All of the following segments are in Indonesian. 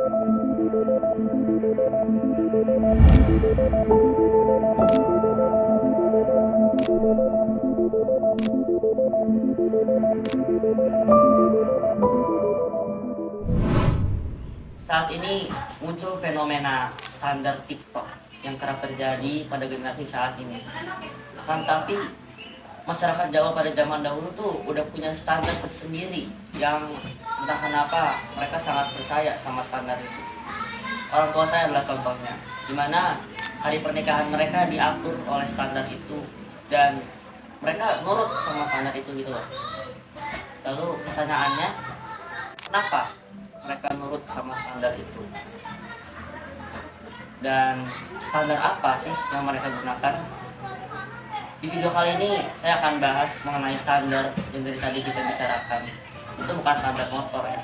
Saat ini muncul fenomena standar TikTok yang kerap terjadi pada generasi saat ini. Akan tapi masyarakat Jawa pada zaman dahulu tuh udah punya standar tersendiri yang entah kenapa mereka sangat percaya sama standar itu. Orang tua saya adalah contohnya, dimana hari pernikahan mereka diatur oleh standar itu dan mereka nurut sama standar itu gitu loh. Lalu pertanyaannya, kenapa mereka nurut sama standar itu? Dan standar apa sih yang mereka gunakan? Di video kali ini saya akan bahas mengenai standar yang dari tadi kita bicarakan. Itu bukan standar motor ya.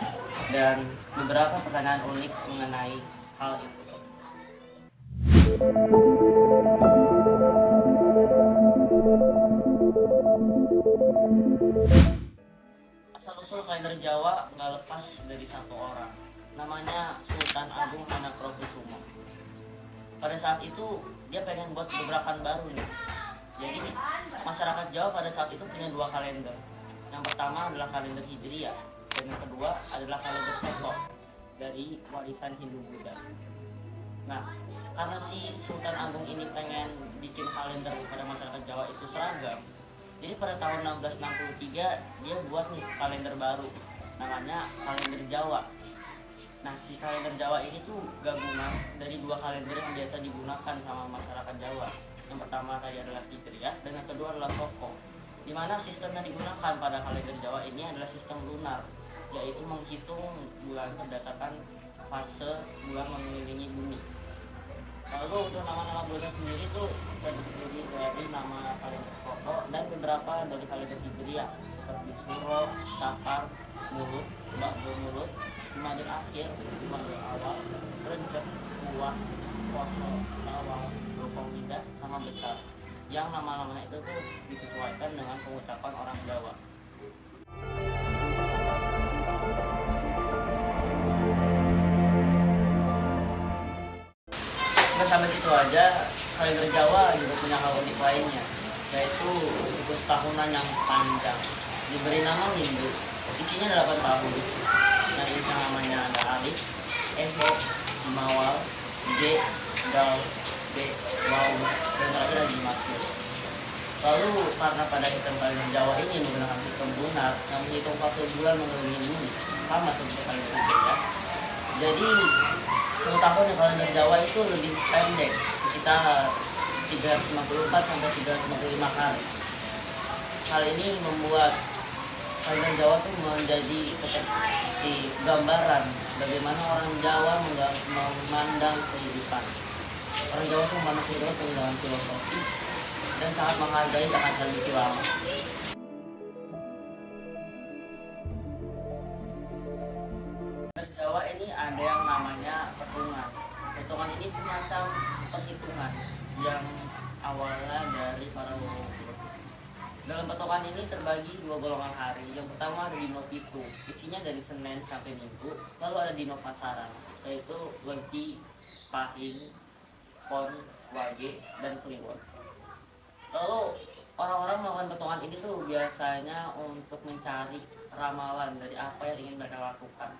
Dan beberapa pertanyaan unik mengenai hal itu. Asal-usul kalender Jawa nggak lepas dari satu orang, namanya Sultan Agung Manakrokusumo. Pada saat itu dia pengen buat gebrakan baru nih. Jadi masyarakat Jawa pada saat itu punya dua kalender. Yang pertama adalah kalender Hijriah dan yang kedua adalah kalender Seko dari warisan Hindu-Buddha. Nah, karena si Sultan Agung ini pengen bikin kalender pada masyarakat Jawa itu seragam, jadi pada tahun 1663 dia buat nih kalender baru, namanya kalender Jawa. Nah, si kalender Jawa ini tuh gabungan dari dua kalender yang biasa digunakan sama masyarakat Jawa. Yang pertama tadi adalah Hijriah dan yang kedua adalah Soko. Di mana sistem yang digunakan pada kalender Jawa ini adalah sistem lunar, yaitu menghitung bulan berdasarkan fase bulan mengelilingi bumi. Lalu untuk nama-nama bulan sendiri tuh terdiri dari nama kalender Soko dan beberapa dari kalender Hijriah seperti Suro, Safar, Mulut, Bakdo Mulut, Jumadil Akhir, Jumadil Awal, Rejab, Buah, Poso, Sawal, Rukawida, sama Besar. Yang nama-namanya itu tuh disesuaikan dengan pengucapan orang Jawa. Nggak sampai situ aja, kalender Jawa juga punya hal unik lainnya, yaitu siklus tahunan yang panjang. Diberi nama minggu, isinya 8 tahun. Yang isi namanya ada Alif, Ehe, Mawal, J, Dal, B, Waw, dan terakhir ada Jimakur. Lalu karena pada sistem kalender Jawa ini menggunakan sistem lunar yang menghitung fase bulan mengelilingi bumi, sama seperti kalender Hijriah, jadi pengetahuan kalender Jawa itu lebih pendek, sekitar 354 sampai 355 hari. Hal ini membuat kalender Jawa itu menjadi seperti gambaran bagaimana orang Jawa memandang kehidupan. Orang Jawa itu memandang kehidupan dengan filosofi dan sangat menghargai akan tradisi lama. Jawa ini ada yang namanya perhitungan. Perhitungan ini semacam perhitungan yang awalnya dari para leluhur. Dalam perhitungan ini terbagi dua golongan hari. Yang pertama ada dino pitu, isinya dari Senin sampai Minggu. Lalu ada dino pasaran, yaitu Legi, Pahing, Pon, Wage, dan Kliwon. Lalu orang-orang melakukan perhitungan ini tuh biasanya untuk mencari ramalan dari apa yang ingin mereka lakukan.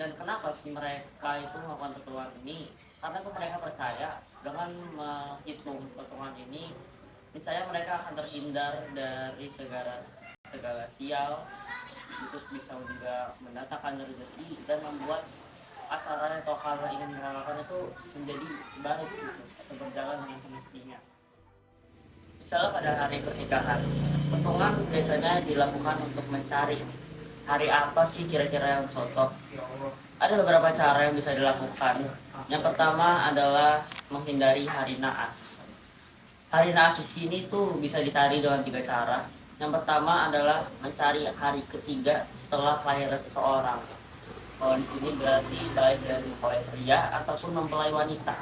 Dan kenapa sih mereka itu melakukan perhitungan ini? Karena mereka percaya dengan menghitung perhitungan ini, misalnya mereka akan terhindar dari segala sial, terus bisa juga mendatangkan rezeki dan membuat acara atau hal yang ingin mereka lakukan itu menjadi baik gitu, atau berjalan dengan semestinya. Misalnya pada hari pernikahan, perhitungan biasanya dilakukan untuk mencari hari apa sih kira-kira yang cocok. Ada beberapa cara yang bisa dilakukan. Yang pertama adalah menghindari hari naas. Hari naas di sini tuh bisa dicari dengan 3 cara. Yang pertama adalah mencari hari ketiga setelah lahirnya seseorang. Kalau di sini berarti baik dari mempelai pria ataupun mempelai wanita.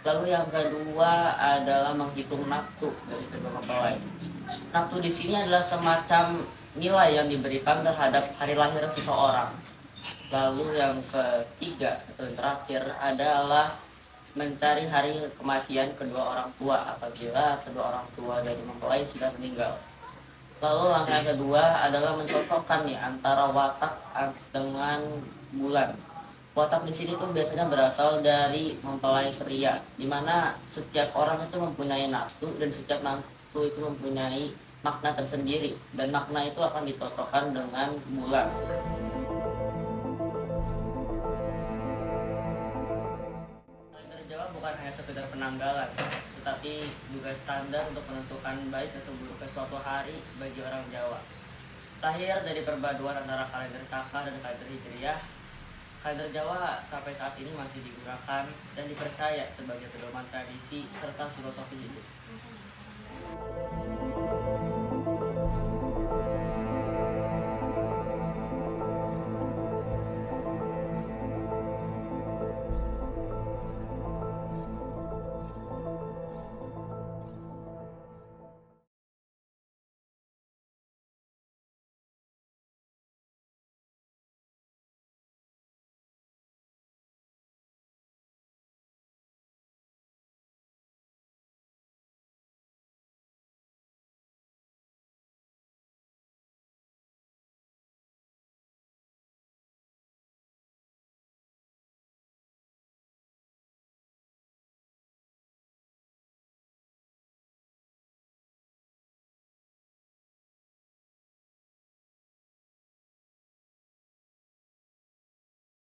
Lalu yang kedua adalah menghitung nafsu dari kedua mempelai. Nafsu di sini adalah semacam nilai yang diberikan terhadap hari lahir seseorang. Lalu yang ketiga atau yang terakhir adalah mencari hari kematian kedua orang tua apabila kedua orang tua dari mempelai sudah meninggal. Lalu langkah yang kedua adalah mencocokkan nih antara watak dengan bulan. Watak di sini tuh biasanya berasal dari mempelai pria, di mana setiap orang itu mempunyai nafsu dan setiap nafsu itu mempunyai makna tersendiri dan makna itu akan dicocokkan dengan bulan. Kalender Jawa bukan hanya sekedar penanggalan, tetapi juga standar untuk menentukan baik atau buruknya suatu hari bagi orang Jawa. Lahir dari perpaduan antara kalender Saka dan kalender Hijriah, kalender Jawa sampai saat ini masih digunakan dan dipercaya sebagai pedoman tradisi serta filosofi hidup.